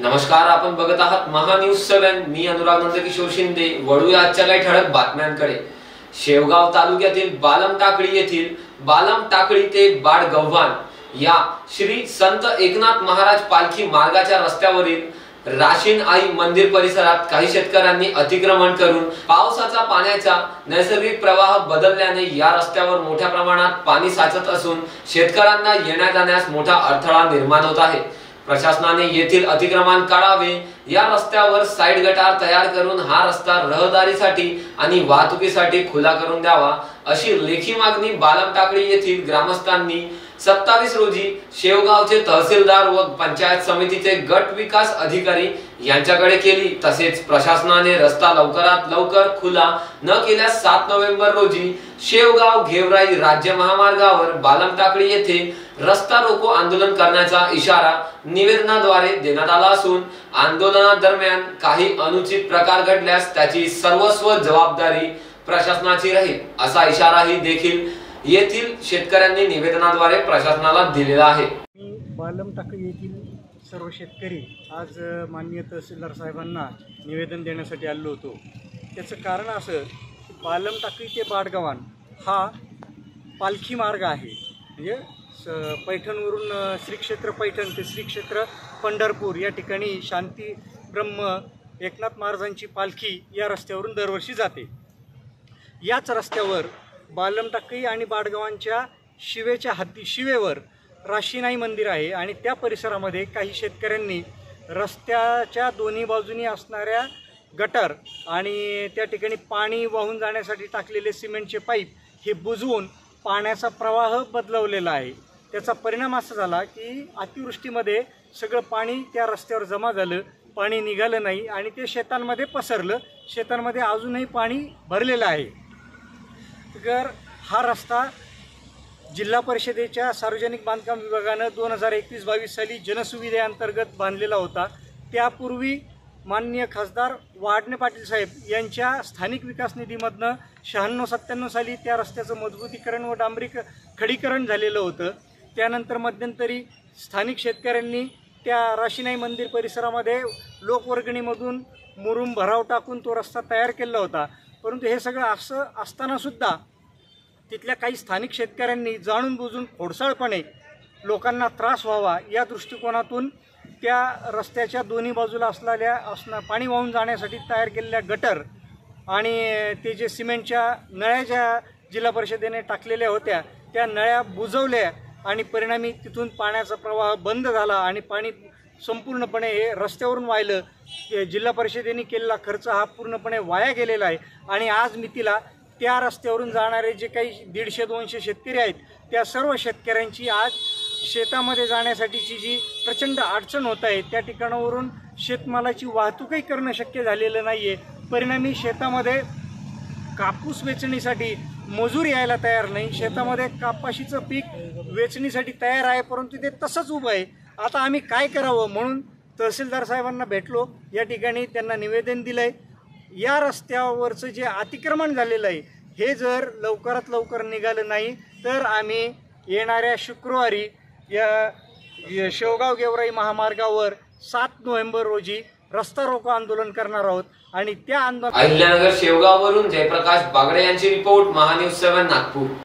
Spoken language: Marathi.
नमस्कार, आपण बघत आहात महान्यूज 7। मी अनुराग नंदकिशोर शिंदे। वळूया आजच्या काही ठळक बातम्यांकडे। शेवगाव तालुक्यातील बालम टाकळी येथील बालम टाकळी ते बाडगव्हाण या श्री संत एकनाथ महाराज पालखी मार्गाच्या रस्त्यावरील राशीन आई मंदिर परिसरात काही शेतकऱ्यांनी अतिक्रमण करून पावसाचा पाण्याचा नैसर्गिक प्रवाह बदलल्याने या रस्त्यावर मोठ्या प्रमाणात पाणी साचत असून शेतकऱ्यांना येण्या जाण्यास मोठा अडथळा निर्माण होत आहे। प्रशासनाने येथील अतिक्रमण काढावे, या रस्त्यावर साइड गटार तयार करून हा रस्ता रहदारीसाठी आणि वाहतुकीसाठी खुला करून द्यावा, अशी लेखी मागणी बालम टाकळी येथील ग्रामस्थांनी 27 रोजी शेवगावचे तहसीलदार व पंचायत समितीचे गट विकास अधिकारी यांच्याकडे केली। तसेच प्रशासनाने रस्ता लवकरात लवकर खुला न केल्यास 7 नोव्हेंबर रोजी शेवगाव गेवराई राज्य महामार्गावर बालम टाकळी येथे रस्ता रोको आंदोलन करण्याचा इशारा निवेदनाद्वारे देण्यात आला असून आंदोलनादरम्यान काही अनुचित प्रकार घडल्यास त्याची सर्वस्व जबाबदारी प्रशासनाची राहील, असा इशाराही देखील येथील शेतकऱ्यांनी निवेदनाद्वारे प्रशासनाला दिलेला आहे। मी बालम टाकळी येथील सर्व शेतकरी आज माननीय तहसीलदार साहेबांना निवेदन देण्यासाठी आलो होतो। त्याचं कारण असं की बालम टाकळी ते बाडगव्हाण हा पालखी मार्ग आहे। म्हणजे पैठणवरून श्री क्षेत्र पैठण ते श्री क्षेत्र पंढरपूर या ठिकाणी शांती ब्रह्म एकनाथ महाराजांची पालखी या रस्त्यावरून दरवर्षी जाते। याच रस्त्यावर बालम टाकळी आणि बाडगव्हाणच्या शिवेवर राशीनाई मंदिर आहे आणि त्या परिसरामध्ये काही शेतकऱ्यांनी रस्त्याच्या दोन्ही बाजूनी असणाऱ्या गटर आणि त्या ठिकाणी पाणी वाहून जाण्यासाठी टाकलेले सिमेंटचे पाईप हे बुजवून पाण्याचा प्रवाह बदलवलेला आहे। त्याचा परिणाम असा झाला की अतिवृष्टीमध्ये सगळं पाणी त्या रस्त्यावर जमा झालं, पाणी निघालं नाही आणि ते शेतांमध्ये पसरलं। शेतांमध्ये अजूनही पाणी भरलेलं आहे। तर हा रस्ता जिल्हा परिषदेच्या सार्वजनिक बांधकाम विभागानं 2021-22 साली जनसुविधेअंतर्गत बांधलेला होता। त्यापूर्वी माननीय खासदार वाडणे पाटील साहेब यांच्या स्थानिक विकास निधीमधनं 96-97 साली त्या रस्त्याचं मजबूतीकरण व खडीकरण झालेलं होतं। त्यानंतर मध्यंतरी स्थानिक शेतकऱ्यांनी त्या राशीनाई मंदिर परिसरामध्ये लोकवर्गणीमधून मुरुम भराव टाकून तो रस्ता तयार केला होता। परंतु हे सगळं असं असताना सुद्धा तिथल्या काही स्थानिक शेतकऱ्यांनी जाणून बुजून खोडसाळपणे लोकांना त्रास व्हावा या दृष्टिकोनातून त्या रस्त्याच्या दोन्ही बाजूला पाणी वाहून जाण्यासाठी तयार केलेल्या गटर आणि ते जे सिमेंटच्या नळ्या ज्या जिल्हा परिषदेने टाकलेल्या होत्या त्या नळ्या बुजवल्या आणि परिणामी तिथून पाण्याचा प्रवाह बंद झाला आणि पाणी संपूर्णपणे हे रस्त्यावरून वाहिलं। जिल्हा परिषदेने केलेला खर्च हा पूर्णपणे वाया गेलेला आहे आणि आज मितीला त्या रस्त्यावरून जाणारे जे काही 150-200 शेतकरी आहेत त्या सर्व शेतकऱ्यांची आज शेतामध्ये जाण्यासाठीची जी प्रचंड अडचण होत आहे, त्या ठिकाणावरून शेतमालाची वाहतूकही करणं शक्य झालेलं नाही आहे। परिणामी शेतामध्ये कापूस वेचणीसाठी मजूर यायला तयार नाही। शेतामध्ये कापाशीचं पीक वेचणीसाठी तयार आहे परंतु ते तसंच उभं आहे। आता आम्ही काय करावं म्हणून तहसीलदार साहेबांना भेटलो, या ठिकाणी त्यांना निवेदन दिलं आहे। या रस्त्यावरचं जे अतिक्रमण झालेलं आहे हे जर लवकरात लवकर निघालं नाही तर आम्ही येणाऱ्या शुक्रवारी या शेवगाव गेवराई महामार्गावर 7 नोव्हेंबर रोजी रस्ता रोको आंदोलन करणार आहोत आणि त्या आंदोलन अहिल्यानगर शेवगाववरून जयप्रकाश बागडे यांची रिपोर्ट, महान्यूज 7 नागपूर।